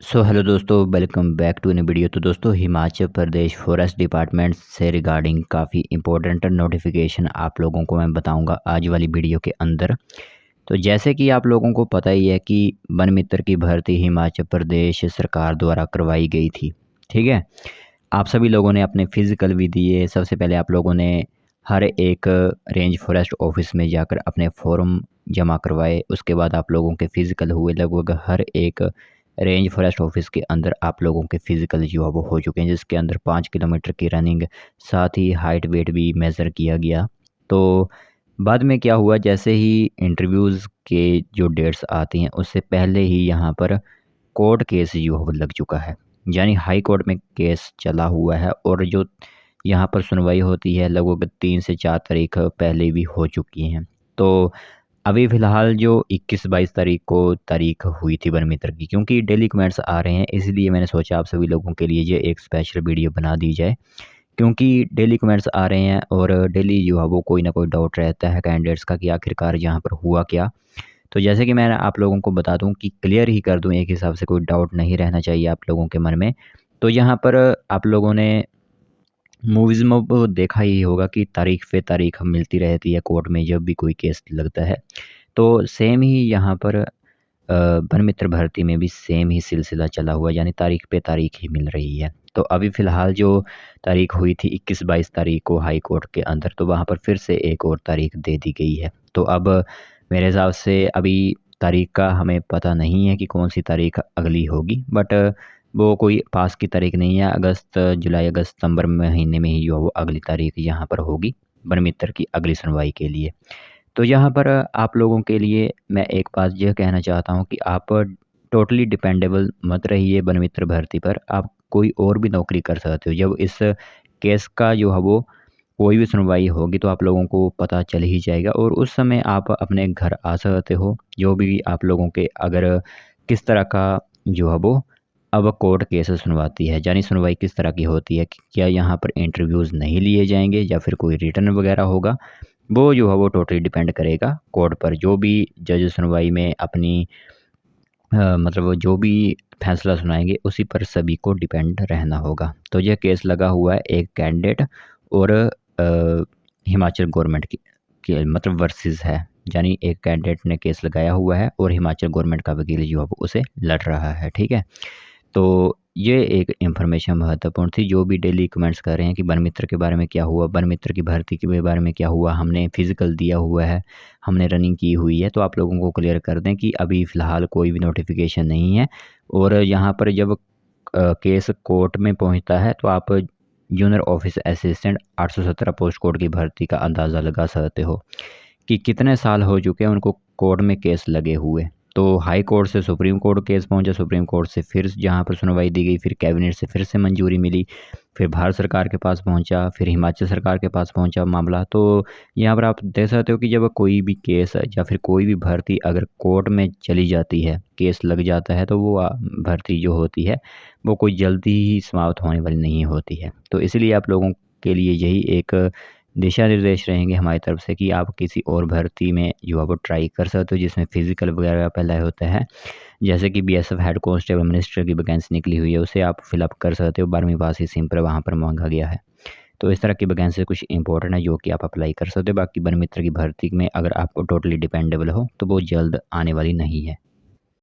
Hello दोस्तों, welcome back to new video. तो दोस्तों, हिमाचल प्रदेश फॉरेस्ट डिपार्टमेंट से रिगार्डिंग काफ़ी इंपॉर्टेंट नोटिफिकेशन आप लोगों को मैं बताऊंगा आज वाली वीडियो के अंदर। तो जैसे कि आप लोगों को पता ही है कि वन मित्र की भर्ती हिमाचल प्रदेश सरकार द्वारा करवाई गई थी। ठीक है, आप सभी लोगों ने अपने फिजिकल भी दिए। सबसे पहले आप लोगों ने हर एक रेंज फॉरेस्ट ऑफिस में जाकर अपने फॉर्म जमा करवाए। उसके बाद आप लोगों के फिजिकल हुए। लगभग हर एक रेंज फॉरेस्ट ऑफिस के अंदर आप लोगों के फिजिकल जो है वो हो चुके हैं, जिसके अंदर 5 किलोमीटर की रनिंग, साथ ही हाइट वेट भी मेज़र किया गया। तो बाद में क्या हुआ, जैसे ही इंटरव्यूज़ के जो डेट्स आती हैं उससे पहले ही यहाँ पर कोर्ट केस जो है वो लग चुका है। यानी हाई कोर्ट में केस चला हुआ है और जो यहाँ पर सुनवाई होती है लगभग 3 से 4 तारीख पहले भी हो चुकी हैं। तो अभी फ़िलहाल जो 21-22 तारीख को तारीख हुई थी वन मित्र की, क्योंकि डेली कमेंट्स आ रहे हैं इसलिए मैंने सोचा आप सभी लोगों के लिए ये एक स्पेशल वीडियो बना दी जाए। क्योंकि डेली कमेंट्स आ रहे हैं और डेली जो है वो कोई ना कोई डाउट रहता है कैंडिडेट्स का कि आखिरकार यहाँ पर हुआ क्या। तो जैसे कि मैं आप लोगों को बता दूं कि क्लियर ही कर दूं, एक हिसाब से कोई डाउट नहीं रहना चाहिए आप लोगों के मन में। तो यहाँ पर आप लोगों ने मूवीज़ में वो देखा ही होगा कि तारीख पे तारीख मिलती रहती है कोर्ट में जब भी कोई केस लगता है। तो सेम ही यहाँ पर वन मित्र भर्ती में भी सेम ही सिलसिला चला हुआ है, यानी तारीख पे तारीख ही मिल रही है। तो अभी फ़िलहाल जो तारीख हुई थी 21-22 तारीख को हाई कोर्ट के अंदर, तो वहाँ पर फिर से एक और तारीख दे दी गई है। तो अब मेरे हिसाब से अभी तारीख का हमें पता नहीं है कि कौन सी तारीख अगली होगी, बट वो कोई पास की तारीख नहीं है। अगस्त, जुलाई, अगस्त, सितंबर महीने में ही जो है वो अगली तारीख यहाँ पर होगी वन मित्र की अगली सुनवाई के लिए। तो यहाँ पर आप लोगों के लिए मैं एक बात यह कहना चाहता हूँ कि आप टोटली डिपेंडेबल मत रहिए वन मित्र भर्ती पर। आप कोई और भी नौकरी कर सकते हो। जब इस केस का जो है वो कोई भी सुनवाई होगी तो आप लोगों को पता चल ही जाएगा और उस समय आप अपने घर आ सकते हो। जो भी आप लोगों के अगर किस तरह का जो है वो अब कोर्ट केस सुनवाती है, यानी सुनवाई किस तरह की होती है, कि क्या यहाँ पर इंटरव्यूज़ नहीं लिए जाएंगे या फिर कोई रिटर्न वगैरह होगा, वो जो है वो टोटली डिपेंड करेगा कोर्ट पर। जो भी जज सुनवाई में अपनी मतलब वो जो भी फैसला सुनाएंगे उसी पर सभी को डिपेंड रहना होगा। तो यह केस लगा हुआ है एक कैंडिडेट और हिमाचल गवर्नमेंट की मतलब वर्सेस है। यानी एक कैंडिडेट ने केस लगाया हुआ है और हिमाचल गवर्नमेंट का वकील जो है वो उसे लड़ रहा है। ठीक है, तो ये एक इन्फॉर्मेशन महत्वपूर्ण थी। जो भी डेली कमेंट्स कर रहे हैं कि वन मित्र के बारे में क्या हुआ, वन मित्र की भर्ती के बारे में क्या हुआ, हमने फिजिकल दिया हुआ है, हमने रनिंग की हुई है, तो आप लोगों को क्लियर कर दें कि अभी फ़िलहाल कोई भी नोटिफिकेशन नहीं है। और यहाँ पर जब केस कोर्ट में पहुँचता है तो आप junior office assistant 817 post code की भर्ती का अंदाज़ा लगा सकते हो कि कितने साल हो चुके हैं उनको कोर्ट में केस लगे हुए। तो हाई कोर्ट से सुप्रीम कोर्ट केस पहुंचा, सुप्रीम कोर्ट से फिर जहां पर सुनवाई दी गई, फिर कैबिनेट से फिर से मंजूरी मिली, फिर भारत सरकार के पास पहुंचा, फिर हिमाचल सरकार के पास पहुंचा मामला। तो यहाँ पर आप देख सकते हो कि जब कोई भी केस या फिर कोई भी भर्ती अगर कोर्ट में चली जाती है, केस लग जाता है, तो वो भर्ती जो होती है वो कोई जल्दी ही समाप्त होने वाली नहीं होती है। तो इसलिए आप लोगों के लिए यही एक दिशा निर्देश रहेंगे हमारी तरफ से कि आप किसी और भर्ती में जो है वो ट्राई कर सकते हो जिसमें फ़िज़िकल वगैरह पहले होता है। जैसे कि बीएसएफ हेड कांस्टेबल मिनिस्टर की वैकेंसी निकली हुई है, उसे आप फिलअप कर सकते हो। 12वीं पास ही सिंपल वहाँ पर मांगा गया है। तो इस तरह की वैकेंसी कुछ इंपॉर्टेंट है जो कि आप अप्लाई कर सकते हो। बाकी वन मित्र की भर्ती में अगर आपको टोटली डिपेंडेबल हो तो वो जल्द आने वाली नहीं है।